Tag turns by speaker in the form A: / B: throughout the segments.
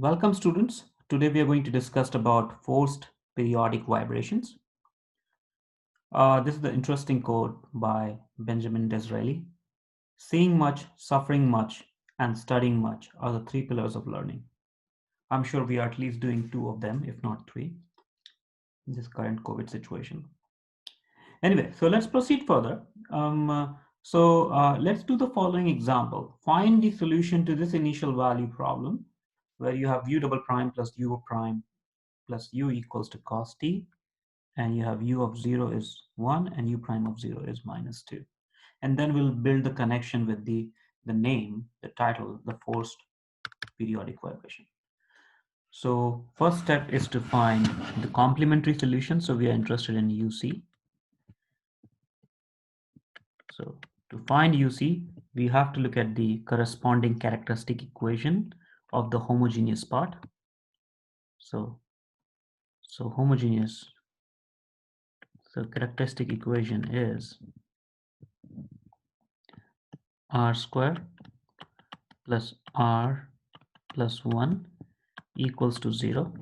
A: Welcome students. Today we are going to discuss about forced periodic vibrations. This is the interesting quote by Benjamin Disraeli. Seeing much, suffering much, and studying much are the three pillars of learning. I'm sure we are at least doing two of them, if not three, in this current COVID situation. Anyway, so let's proceed further. Let's do the following example. Find the solution to this initial value problem where you have u double prime plus u prime plus u equals to cos t, and you have u of 0 is 1 and u prime of 0 is minus 2. And then we'll build the connection with the name, the title, the forced periodic vibration. So first step is to find the complementary solution. So we are interested in UC. So to find UC, we have to look at the corresponding characteristic equation of the homogeneous part. So homogeneous. So characteristic equation is r square plus r plus 1 equals to 0,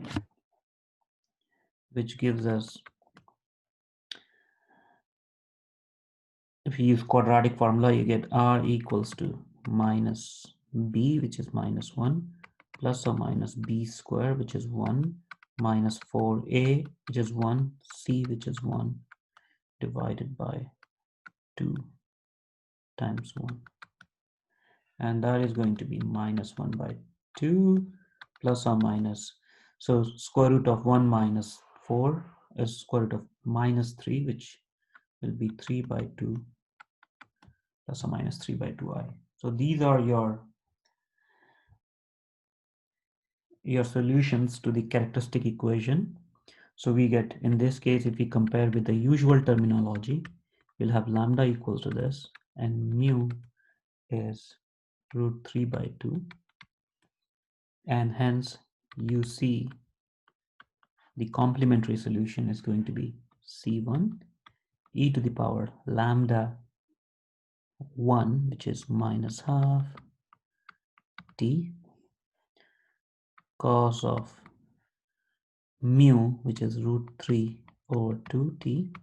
A: which gives us, if you use quadratic formula, you get r equals to minus b, which is minus 1, plus or minus b square, which is 1, minus 4a, which is 1, c, which is 1, divided by 2 times 1. And that is going to be minus 1 by 2 plus or minus. So square root of 1 minus 4 is square root of minus 3, which will be 3 by 2 plus or minus 3 by 2i. So these are your solutions to the characteristic equation. So we get, in this case, if we compare with the usual terminology, we'll have lambda equals to this, and mu is root 3 by 2, and hence you see the complementary solution is going to be C1 e to the power lambda 1, which is minus half t, cos of mu, which is root 3 over 2t,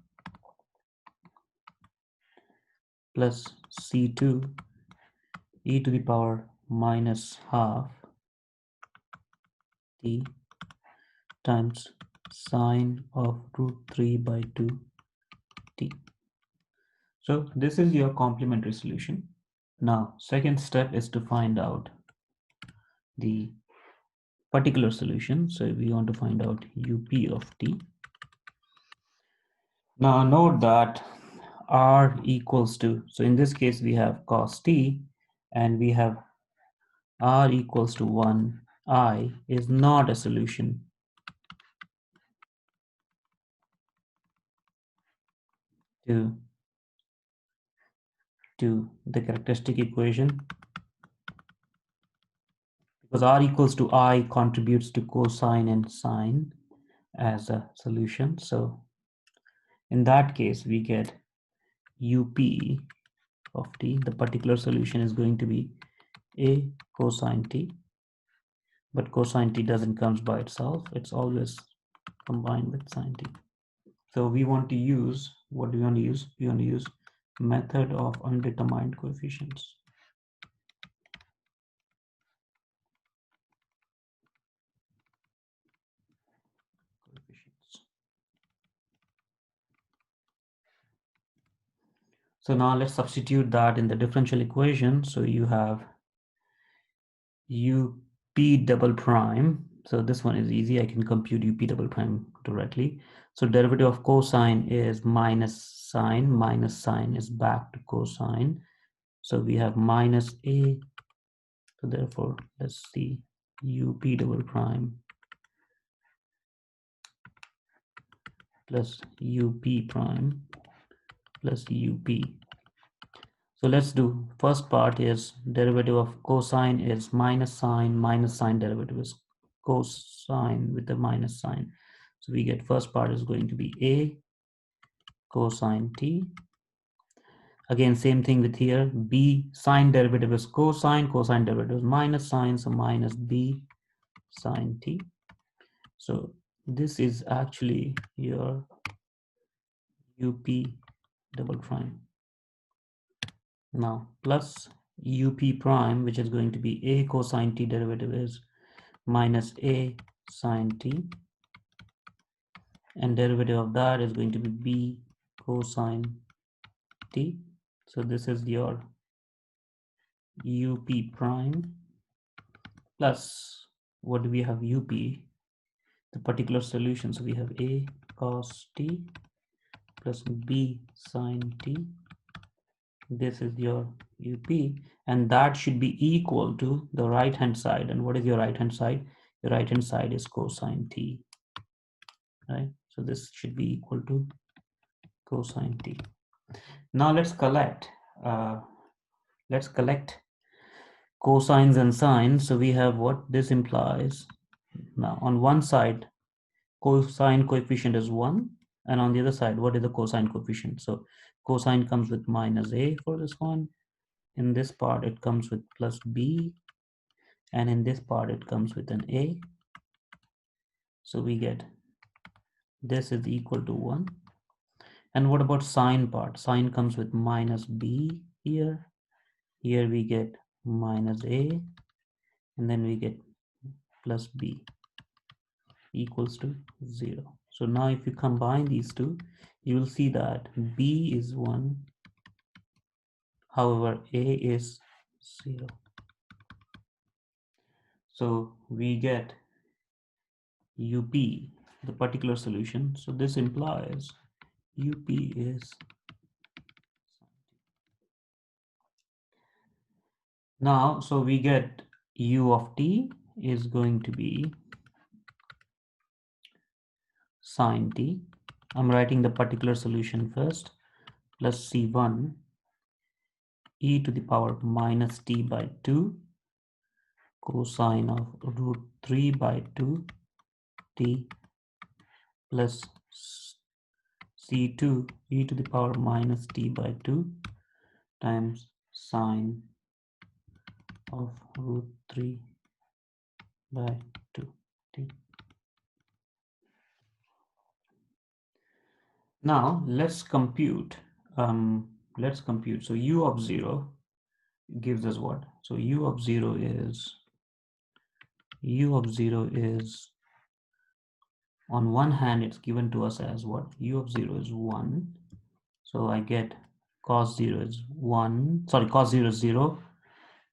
A: plus C2 e to the power minus half t times sine of root 3 by 2t. So this is your complementary solution. Now, second step is to find out the particular solution. So we want to find out up of t. Now note that r equals to, so in this case we have cos t, and we have r equals to 1, I is not a solution to the characteristic equation, because r equals to I contributes to cosine and sine as a solution. So in that case, we get up of t. The particular solution is going to be a cosine t, but cosine t doesn't come by itself. It's always combined with sine t. So we want to use, what do we want to use? We want to use method of undetermined coefficients. So now let's substitute that in the differential equation. So you have up double prime. So this one is easy. I can compute up double prime directly. So derivative of cosine is minus sine is back to cosine. So we have minus a. So therefore, let's see, up double prime plus up prime plus up. So let's do, first part is derivative of cosine is minus sine derivative is cosine with the minus sign. So we get first part is going to be a cosine t. Again, same thing with here, b sine derivative is cosine derivative is minus sine, so minus b sine t. So this is actually your up double prime. Now plus up prime, which is going to be a cosine t derivative is minus a sine t, and derivative of that is going to be b cosine t. So this is your up prime plus, what do we have, up, the particular solution. So we have a cos t plus b sine t. This is your up, and that should be equal to the right hand side. And what is your right hand side? Your right hand side is cosine t, right? So this should be equal to cosine t. Now let's collect cosines and sines. So we have what this implies. Now on one side cosine coefficient is 1, and on the other side, what is the cosine coefficient? So cosine comes with minus a for this one. In this part it comes with plus b, and in this part it comes with an a. So we get this is equal to 1. And what about sine part? Sine comes with minus b here. Here we get minus a, and then we get plus b equals to 0. So now if you combine these two, you will see that b is 1, however a is 0. So we get up, the particular solution. So this implies up is, now so we get u of t is going to be sine t. I'm writing the particular solution first, plus c1 e to the power minus t by 2 cosine of root 3 by 2 t plus c2 e to the power minus t by 2 times sine of root 3 by 2 t. Now let's compute. So u of 0 gives us what? So u of 0 is on one hand it's given to us as what? U of 0 is 1. So I get cos 0 is 1. Sorry, cos 0 is 0.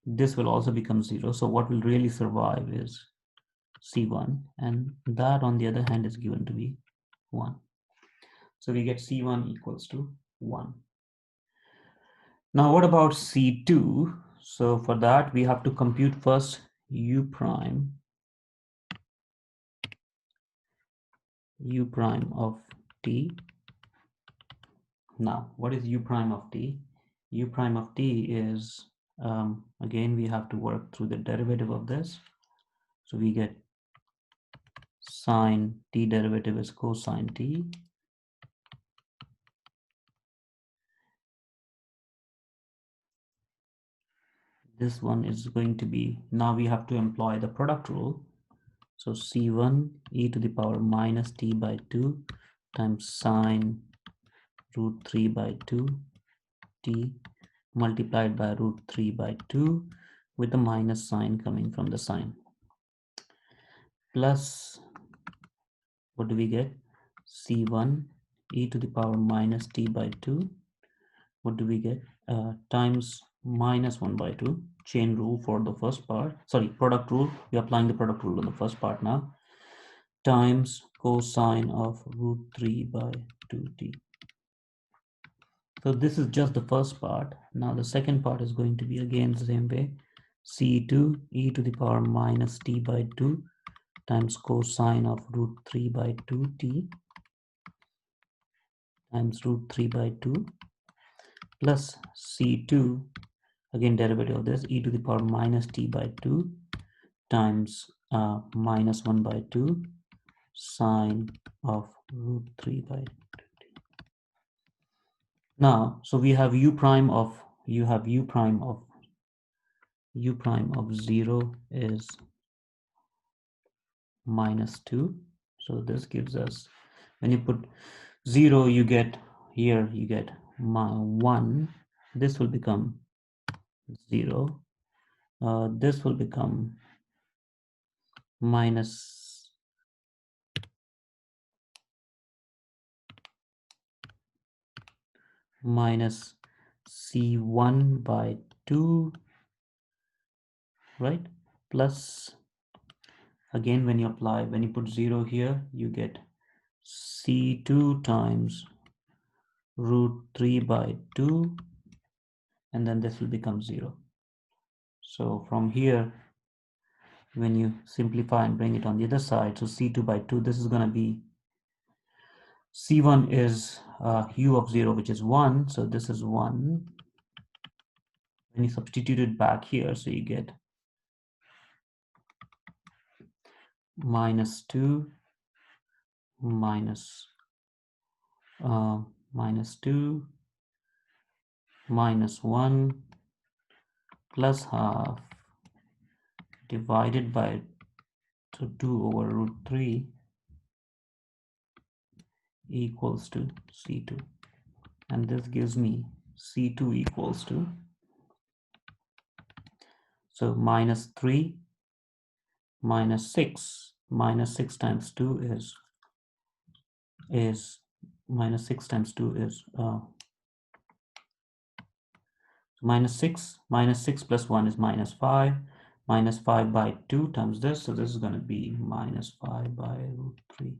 A: This will also become 0. So what will really survive is c1, and that on the other hand is given to be 1. So we get c1 equals to 1. Now what about c2? So for that we have to compute first u prime of t. Now what is u prime of t? U prime of t is, again we have to work through the derivative of this. So we get sine t derivative is cosine t. This one is going to be, now we have to employ the product rule. So c1 e to the power minus t by 2 times sine root 3 by 2 t multiplied by root 3 by 2 with the minus sign coming from the sign, plus what do we get? c1 e to the power minus t by 2. What do we get? Times minus 1 by 2, chain rule for the first part, sorry, product rule. We're applying the product rule on the first part now, times cosine of root 3 by 2t. So this is just the first part. Now the second part is going to be again the same way, c2 e to the power minus t by 2 times cosine of root 3 by 2t times root 3 by 2 plus c2, again derivative of this, e to the power minus t by 2 times minus 1 by 2 sine of root 3 by 2t. Now, so we have u prime of 0 is minus 2. So this gives us, when you put 0, you get here, you get 1. This will become 0. This will become minus minus C1 by 2, right? Plus, again, when you put 0 here, you get C2 times root 3 by 2, and then this will become 0. So from here, when you simplify and bring it on the other side, so C2 by 2, this is going to be, C1 is u of 0, which is 1, so this is 1. When you substitute it back here, so you get minus 2 minus minus 2 minus 1 plus half divided by 2 over root 3 equals to C2. And this gives me C2 equals to, so minus 3 minus 6. Minus 6 times 2 is minus 6 times 2 is minus 6. Minus 6 plus 1 is minus 5. Minus 5 by 2 times this, so this is going to be minus 5 by root 3.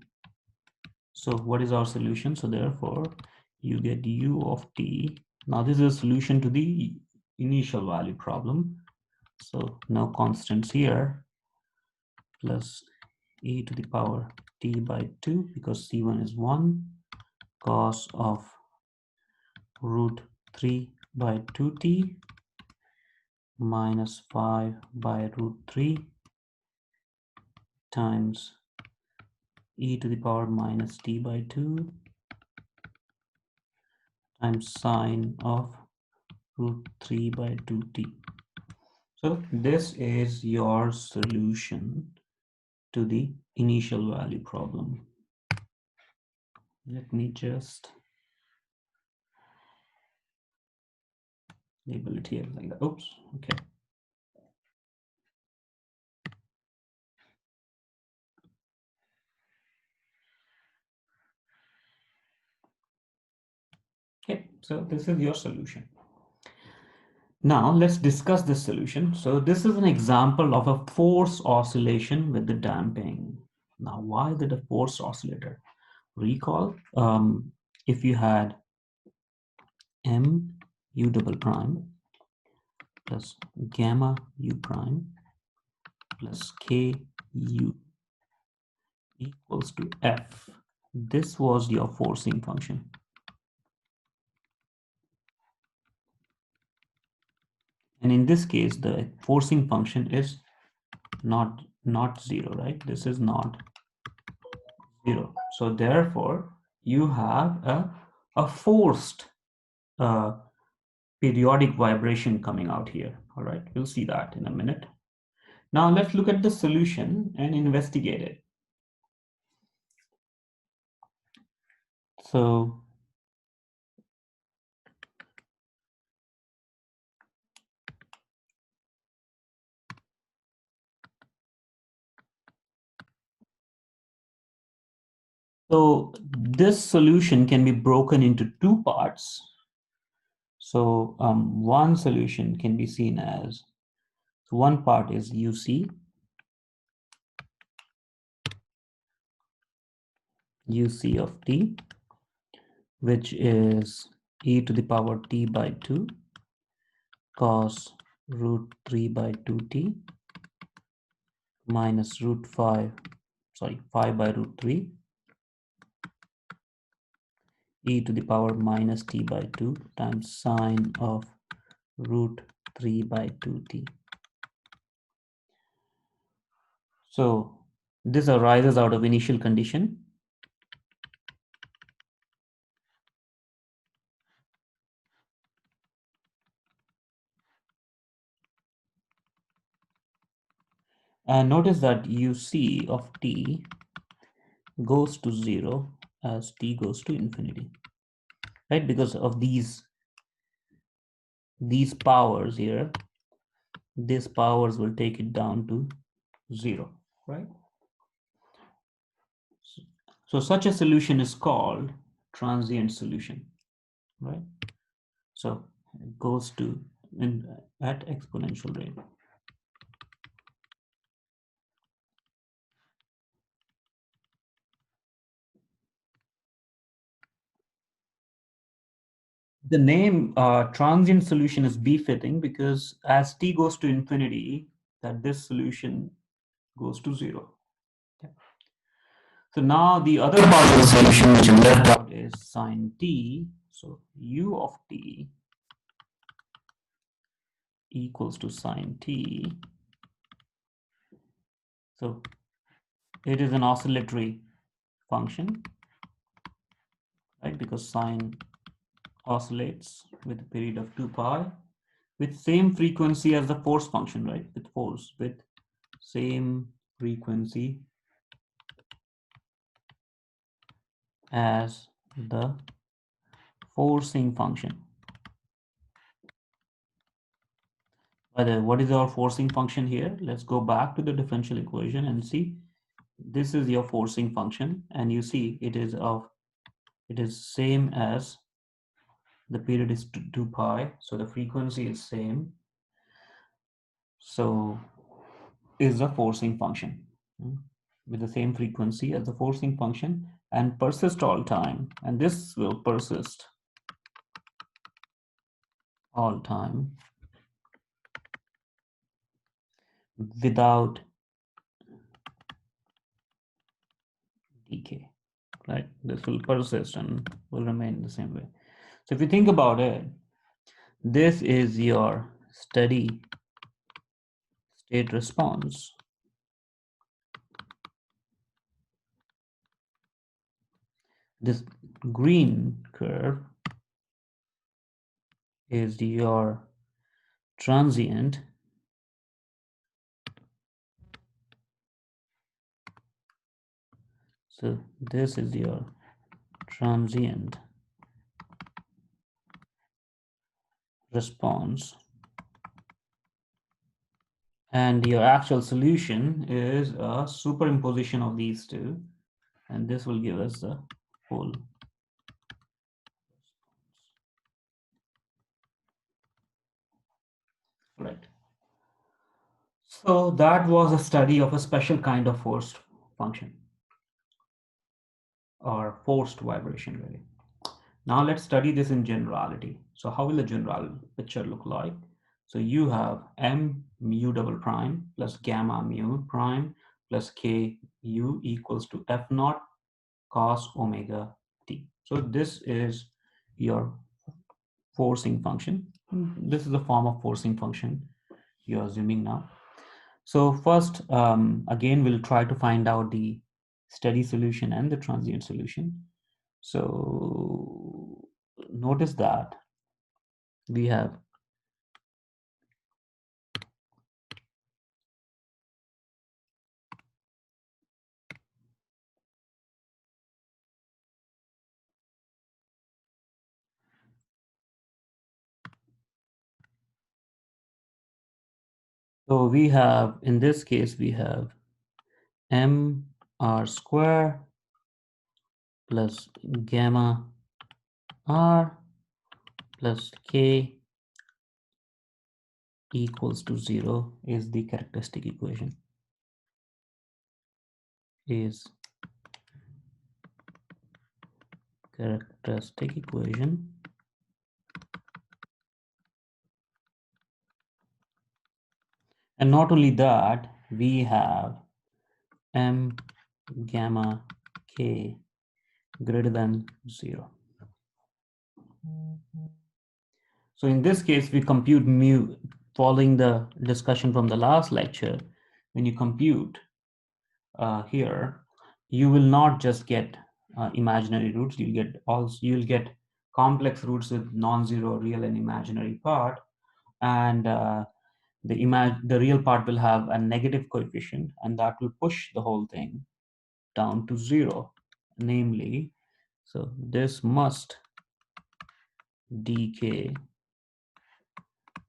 A: So what is our solution? So therefore, you get u of t. Now this is a solution to the initial value problem. So no constants here, plus e to the power t by 2, because c1 is 1, cos of root 3 by 2t minus 5 by root 3 times e to the power minus t by 2 times sine of root 3 by 2t. So this is your solution to the initial value problem. Let me just label it here like that. Oops, okay. Okay, so this is your solution. Now let's discuss this solution. So this is an example of a force oscillation with the damping. Now, why did a force oscillator? Recall, if you had m u double prime plus gamma u prime plus k u equals to f, this was your forcing function. And in this case, the forcing function is not 0, right? This is not 0. So therefore, you have a forced periodic vibration coming out here. All right, we'll see that in a minute. Now let's look at the solution and investigate it. So this solution can be broken into two parts. So one solution can be seen as, so one part is UC of t, which is e to the power t by 2 cos root 3 by 2t minus 5 by root 3 e to the power minus t by 2 times sine of root 3 by 2t. So this arises out of initial condition. And notice that UC of t goes to 0 as t goes to infinity, right? Because of these powers here, these powers will take it down to 0, right? So such a solution is called transient solution, right? So it goes to at exponential rate. The name transient solution is befitting because as t goes to infinity, that this solution goes to 0. Okay. So now the other part of the solution which is left out is sine t. So u of t equals to sine t. So it is an oscillatory function, right? Because sine oscillates with a period of 2 pi with same frequency as the force function, right? With same frequency as the forcing function. By the way, what is our forcing function here? Let's go back to the differential equation and see. This is your forcing function, and you see it is same as the period is 2 pi, so the frequency is same. So is the forcing function with the same frequency as the forcing function and persist all time, and this will persist all time without decay, right? This will persist and will remain the same way. So if you think about it, this is your steady state response. This green curve is your transient so this is your transient response, and your actual solution is a superimposition of these two, and this will give us the full right. So that was a study of a special kind of forced function or forced vibration really. Now let's study this in generality. So how will the general picture look like? So you have m mu double prime plus gamma mu prime plus k u equals to f naught cos omega t. So this is your forcing function. This is a form of forcing function you're assuming now. So first, again, we'll try to find out the steady solution and the transient solution. So notice that we have in this case we have m r square plus gamma r plus k equals to 0 is the characteristic equation. Is characteristic equation. And not only that, we have m gamma k greater than 0. So in this case, we compute mu, following the discussion from the last lecture. When you compute here, you will not just get imaginary roots, you'll get complex roots with non-zero real and imaginary part. And the real part will have a negative coefficient, and that will push the whole thing down to 0. Namely, so this must decay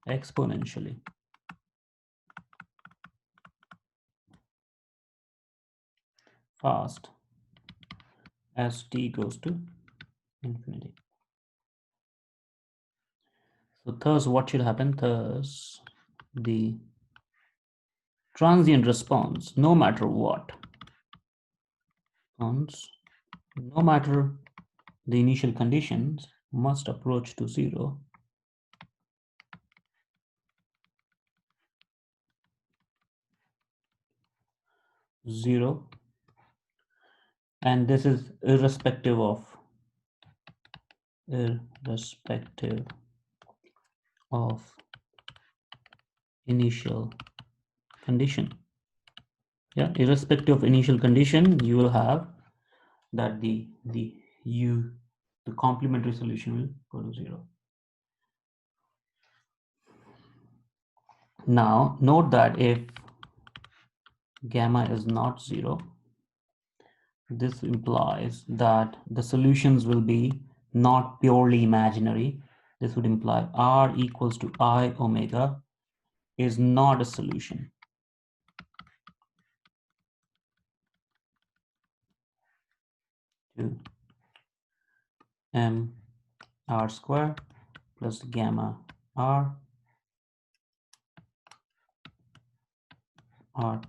A: exponentially fast as t goes to infinity. So thus what should happen? Thus the transient response, no matter what, no matter the initial conditions, must approach to 0 0, and this is irrespective of initial condition. Yeah, irrespective of initial condition, you will have that the complementary solution will go to 0. Now note that if gamma is not 0, this implies that the solutions will be not purely imaginary. This would imply R equals to I omega is not a solution to m r square plus gamma r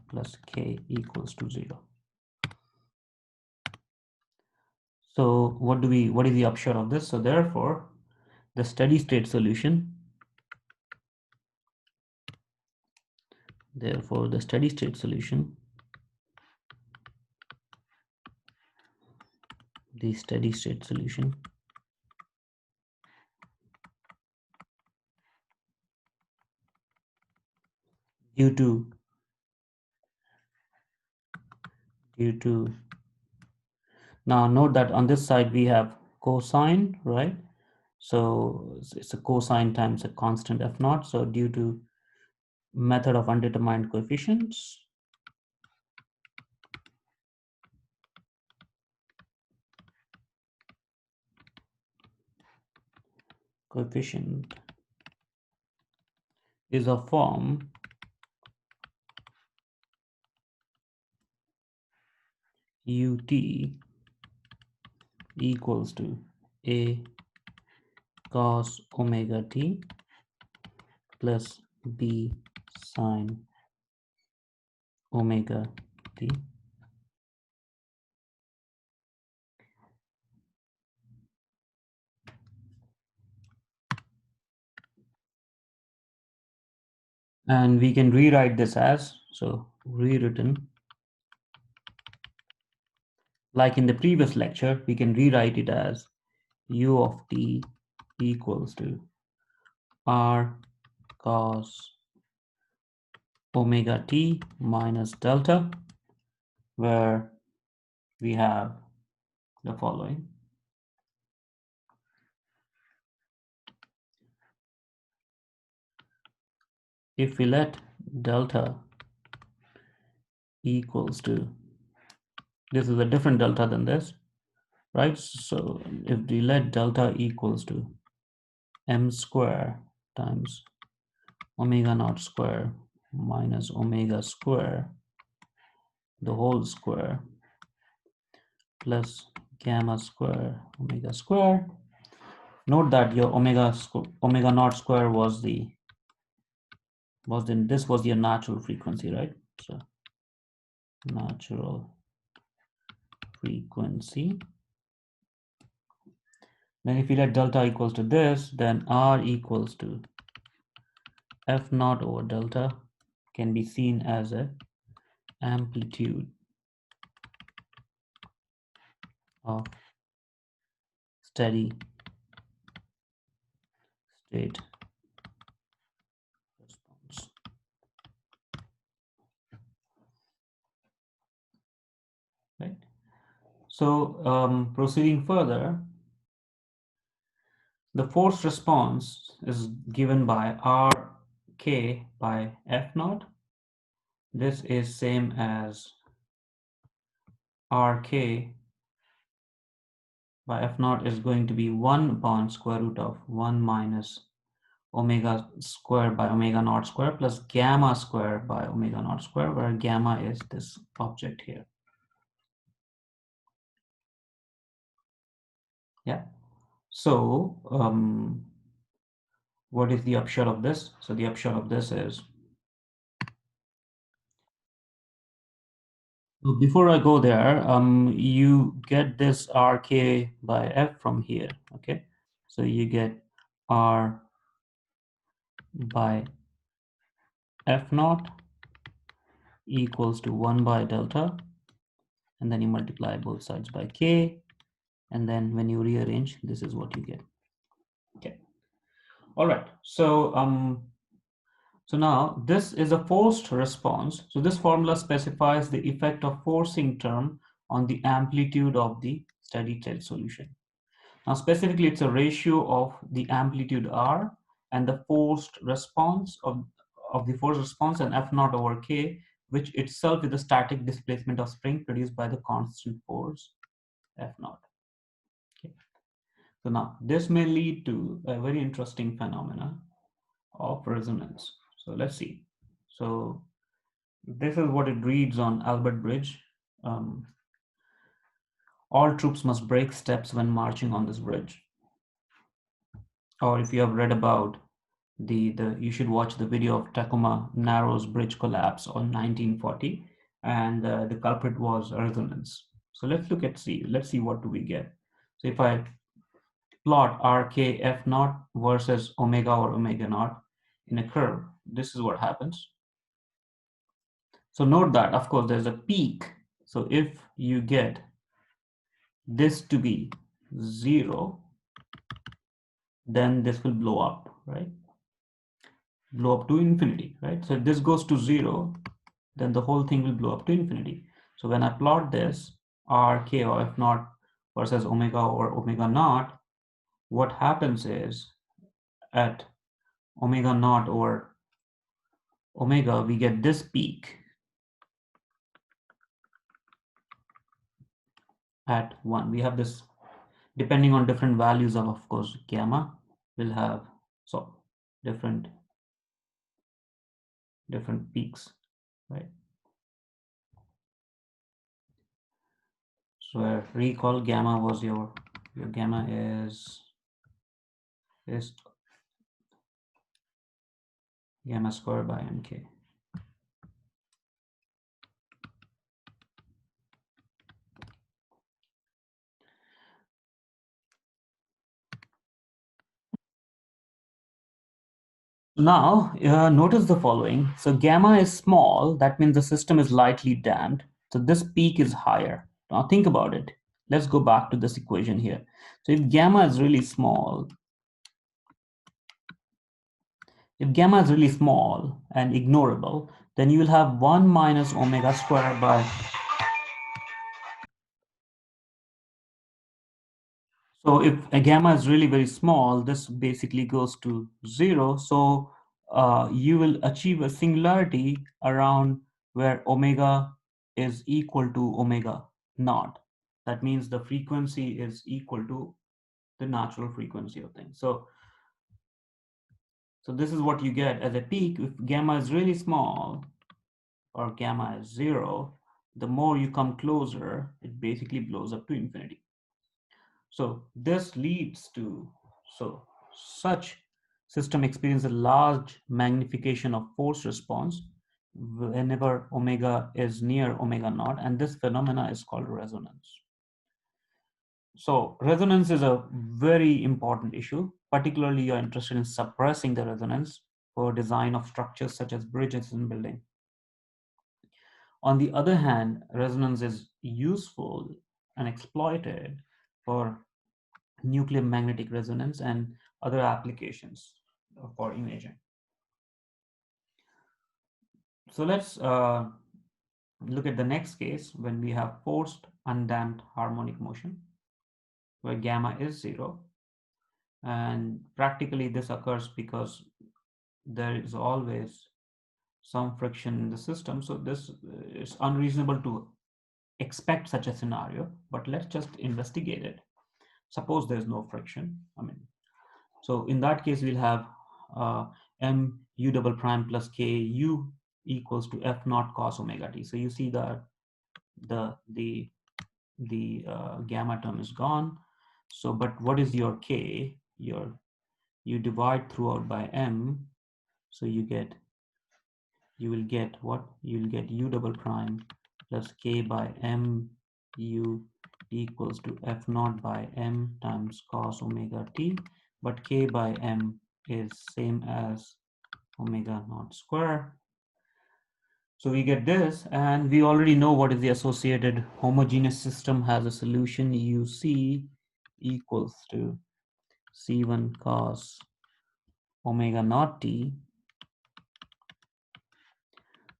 A: plus k equals to 0. So what is the upshot of this? So therefore, the steady state solution, the steady state solution due to now note that on this side we have cosine, right? So it's a cosine times a constant f naught. So due to method of undetermined coefficient is a form ut equals to a cos omega t plus b sine omega t. And we can rewrite this as, so rewritten, like in the previous lecture, we can rewrite it as u of t equals to r cos omega t minus delta, where we have the following. If we let delta equals to, this is a different delta than this, right? So if we let delta equals to m square times omega naught square minus omega square, the whole square, plus gamma square omega square. Note that your omega naught square was this was your natural frequency, right? So natural frequency. Then if you let delta equals to this, then r equals to f naught over delta can be seen as a amplitude of steady state response. Right. So proceeding further, the force response is given by R K by F naught. This is same as Rk by F naught is going to be 1 upon square root of 1 minus omega square by omega naught square plus gamma square by omega naught square, where gamma is this object here. Yeah. So what is the upshot of this? So the upshot of this is, so before I go there, you get this Rk by F from here, okay? So you get R by F naught equals to 1 by delta, and then you multiply both sides by K, and then when you rearrange, this is what you get, okay? All right, so now this is a forced response. So this formula specifies the effect of forcing term on the amplitude of the steady state solution. Now specifically, it's a ratio of the amplitude R and the forced response of the forced response and F naught over K, which itself is the static displacement of spring produced by the constant force F naught. Okay. So now this may lead to a very interesting phenomena of resonance. So let's see. So this is what it reads on Albert Bridge. All troops must break steps when marching on this bridge. Or if you have read about you should watch the video of Tacoma Narrows Bridge collapse on 1940, and the culprit was resonance. So let's see what do we get. So if I plot RK F naught versus omega or omega naught in a curve, this is what happens. So note that, of course, there's a peak. So if you get this to be 0, then this will blow up, right? Blow up to infinity, right? So if this goes to 0, then the whole thing will blow up to infinity. So when I plot this R, K, or F naught versus omega or omega naught, what happens is at omega naught over omega, we get this peak at 1. We have this, depending on different values of course, gamma will have so different peaks, right? So I recall gamma was your gamma is gamma squared by mk. Now, notice the following. So gamma is small. That means the system is lightly damped. So this peak is higher. Now think about it. Let's go back to this equation here. So if gamma is really small, and ignorable, then you will have 1 minus omega squared by. So if a gamma is really very small, this basically goes to 0. So you will achieve a singularity around where omega is equal to omega naught. That means the frequency is equal to the natural frequency of things. So this is what you get as a peak. If gamma is really small or gamma is 0, the more you come closer, it basically blows up to infinity. So this leads to, such system experience a large magnification of force response whenever omega is near omega naught, and this phenomena is called resonance. So resonance is a very important issue, particularly you're interested in suppressing the resonance for design of structures such as bridges and building. On the other hand, resonance is useful and exploited for nuclear magnetic resonance and other applications for imaging. So let's look at the next case when we have forced undamped harmonic motion where gamma is 0. And practically this occurs because there is always some friction in the system. So this is unreasonable to expect such a scenario, but let's just investigate it. Suppose there's no friction. So in that case, we'll have m u double prime plus k u equals to f naught cos omega t. So you see that the gamma term is gone. So, but what is your k? You divide throughout by m, so you will get what? You'll get u double prime plus k by m u equals to f naught by m times cos omega t, but k by m is same as omega naught square. So we get this, and we already know what is the associated homogeneous system has a solution uc equals to c1 cos omega naught t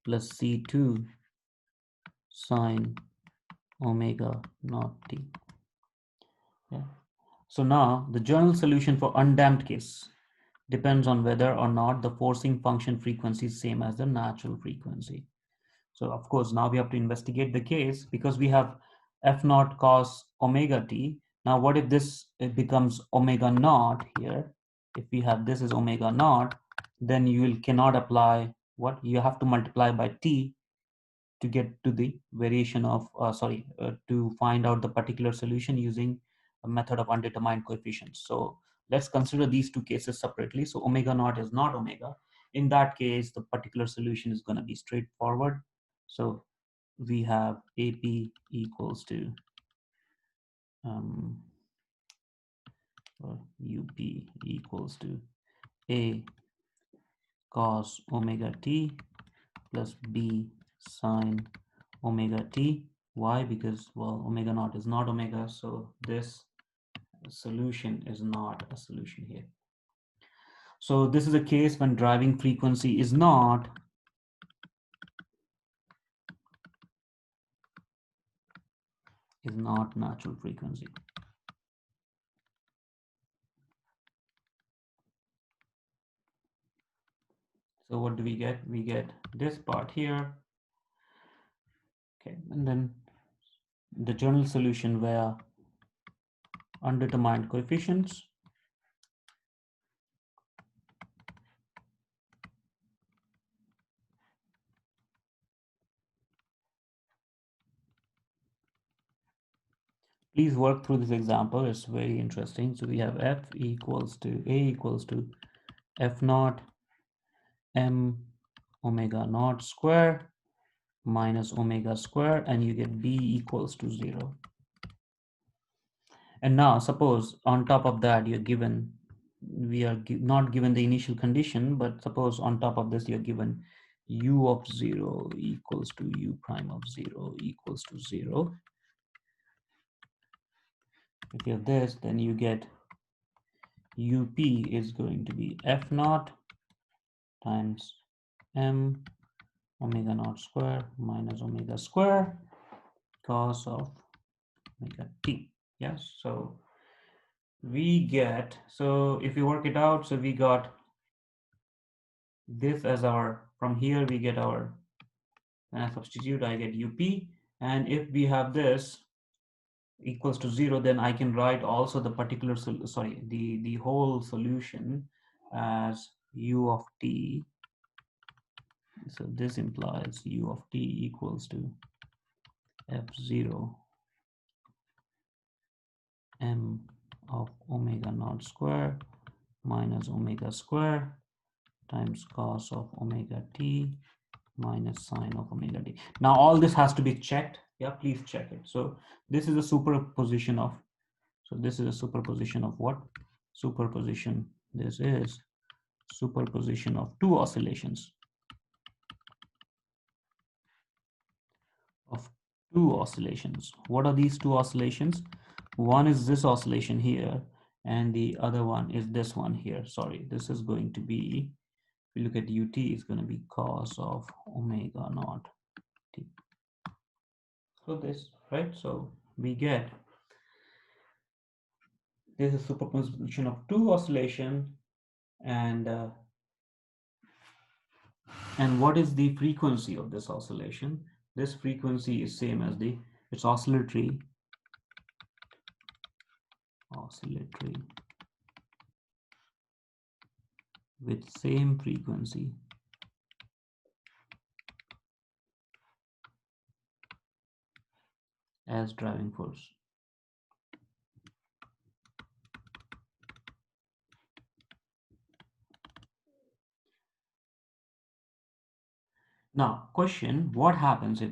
A: plus c2 sine omega naught t. Yeah. So now the general solution for undamped case depends on whether or not the forcing function frequency is same as the natural frequency. So of course, now we have to investigate the case because we have f naught cos omega t. Now what if this it becomes omega naught here? If we have this as omega naught, then you will cannot apply what? You have to multiply by t to get to the variation of, to find out the particular solution using a method of undetermined coefficients. So let's consider these two cases separately. So omega naught is not omega. In that case, the particular solution is going to be straightforward. So we have AP equals to um, or UP equals to A cos omega t plus B sine omega t. Why? Because, well, omega naught is not omega, so this solution is not a solution here. So this is a case when driving frequency is not natural frequency. So what do we get? We get this part here. Okay, and then the general solution via undetermined coefficients. Please work through this example. It's very interesting. So we have f equals to a equals to f naught m omega naught square minus omega square, and you get b equals to 0. And now suppose on top of that you're given, we are not given the initial condition, but suppose on top of this you're given u of 0 equals to u prime of 0 equals to 0. If you have this, then you get up is going to be f naught times m omega naught square minus omega square cos of omega t. Yes, so we get, so if you work it out, so we got this as our, from here we get our, when I substitute I get up, and if we have this equals to 0, then I can write also the particular, the whole solution as u of t. So this implies u of t equals to f0 m of omega naught square minus omega square times cos of omega t minus sine of omega t. Now all this has to be checked. Yeah, please check it. So this is a superposition of, so this is a superposition of what? Superposition. This is superposition of two oscillations. Of two oscillations. What are these two oscillations? One is this oscillation here, and the other one is this one here. Sorry, this is going to be, if you look at ut, is going to be cos of omega naught t. So this, right? So we get this is superposition of two oscillation, and And what is the frequency of this oscillation? This frequency is same as it's oscillatory with same frequency as driving force. Now, question, what happens if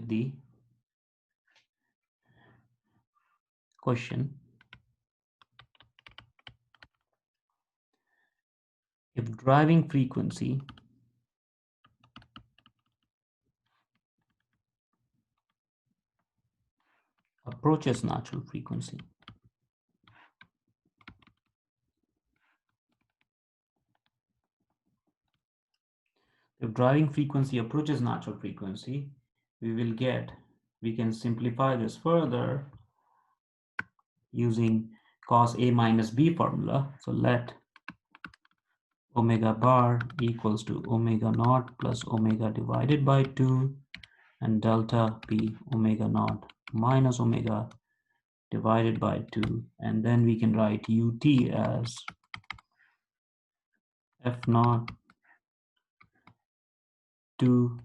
A: if driving frequency approaches natural frequency? If driving frequency approaches natural frequency, we can simplify this further using cos A minus B formula. So let omega bar equals to omega naught plus omega divided by 2 and delta be omega naught minus omega divided by 2, and then we can write ut as f naught 2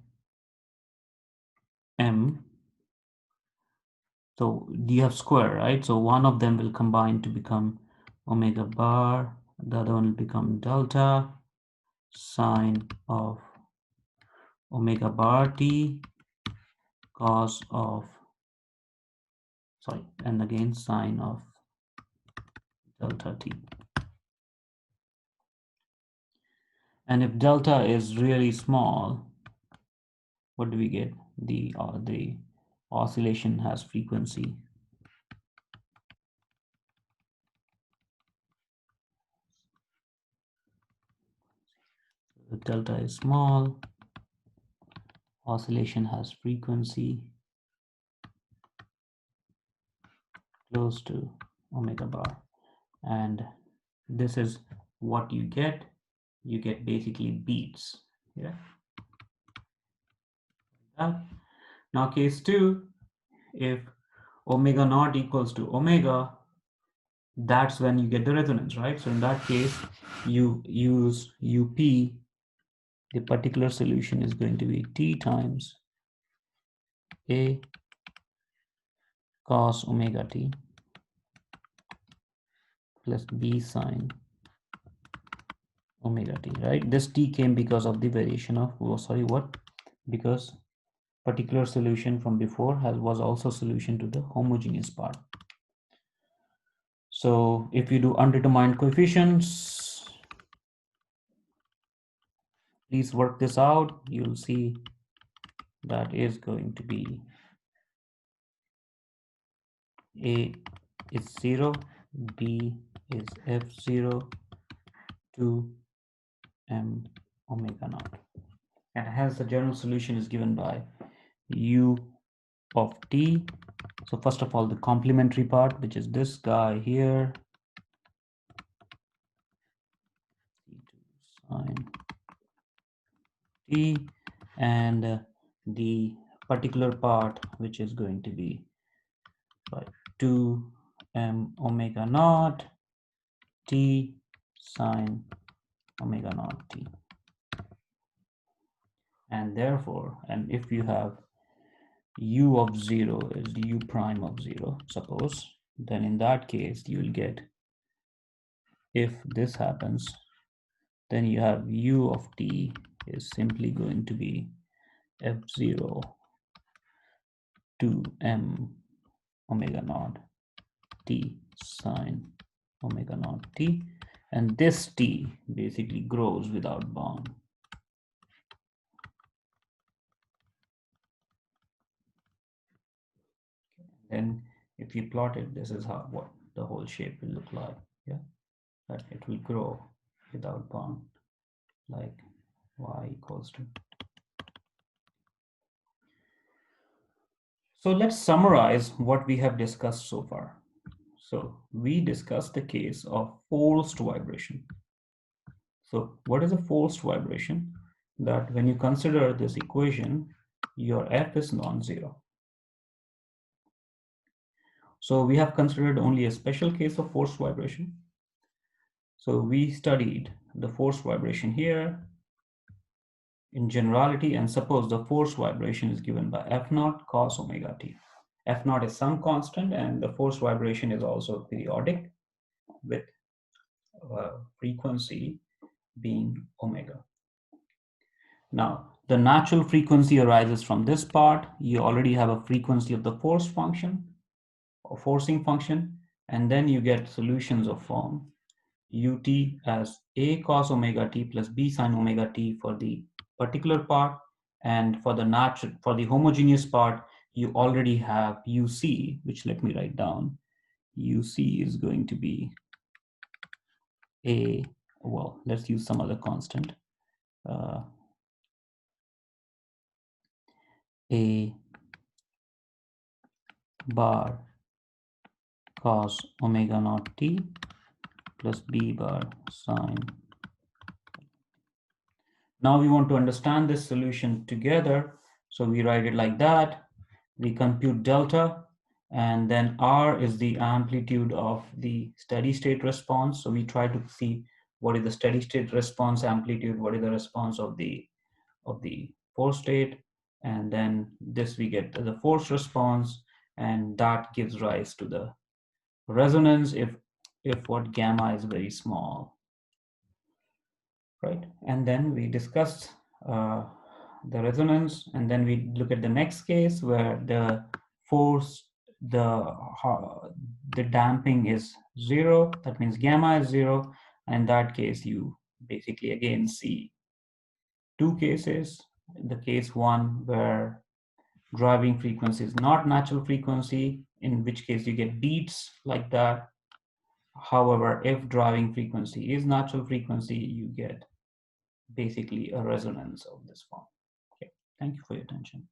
A: m. So you have square, right? So one of them will combine to become omega bar, the other one will become delta sine of omega bar t cos of, sorry, and again sine of delta t. And if delta is really small, what do we get? The oscillation has frequency. If delta is small, oscillation has frequency close to omega bar. And this is what you get. You get basically beats. Yeah. Now case 2, if omega naught equals to omega, that's when you get the resonance, right? So in that case, you use UP. The particular solution is going to be T times A cos omega T plus B sine omega T, right? This T came because of the variation of, oh, sorry, what? Because particular solution from before was also solution to the homogeneous part. So if you do undetermined coefficients, please work this out. You'll see that is going to be A is 0, B is F0, 2 m omega naught. And hence the general solution is given by U of t. So first of all, the complementary part, which is this guy here, sine t, and the particular part, which is going to be by 2 m omega naught t sine omega naught t. And therefore, and if you have u of 0 is u prime of 0, suppose, then in that case, you will get, if this happens, then you have u of t is simply going to be f0 to m omega naught t sine omega naught t, and this t basically grows without bound. Then if you plot it, this is how what the whole shape will look like. Yeah, that it will grow without bound, like y equals to. So let's summarize what we have discussed so far. So we discussed the case of forced vibration. So what is a forced vibration? that when you consider this equation, your F is non-zero. So we have considered only a special case of forced vibration. So we studied the forced vibration here in generality, and suppose the forced vibration is given by F naught cos omega t. F naught is some constant, and the forced vibration is also periodic with frequency being omega. Now, the natural frequency arises from this part. You already have a frequency of the force function or forcing function, and then you get solutions of form ut as a cos omega t plus b sin omega t for the particular part, and for the homogeneous part, you already have uc, which let me write down. Uc is going to be a, well, let's use some other constant. A bar cos omega naught t plus b bar sine. Now we want to understand this solution together. So we write it like that. We compute delta, and then R is the amplitude of the steady state response. So we try to see what is the steady state response amplitude, what is the response of the force state, and then this we get the force response, and that gives rise to the resonance if what gamma is very small, right? And then we discussed the resonance, and then we look at the next case where the force, the damping is zero. That means gamma is zero. And in that case, you basically again see two cases. The case one where driving frequency is not natural frequency, in which case you get beats like that. However, if driving frequency is natural frequency, you get basically a resonance of this form. Okay, thank you for your attention.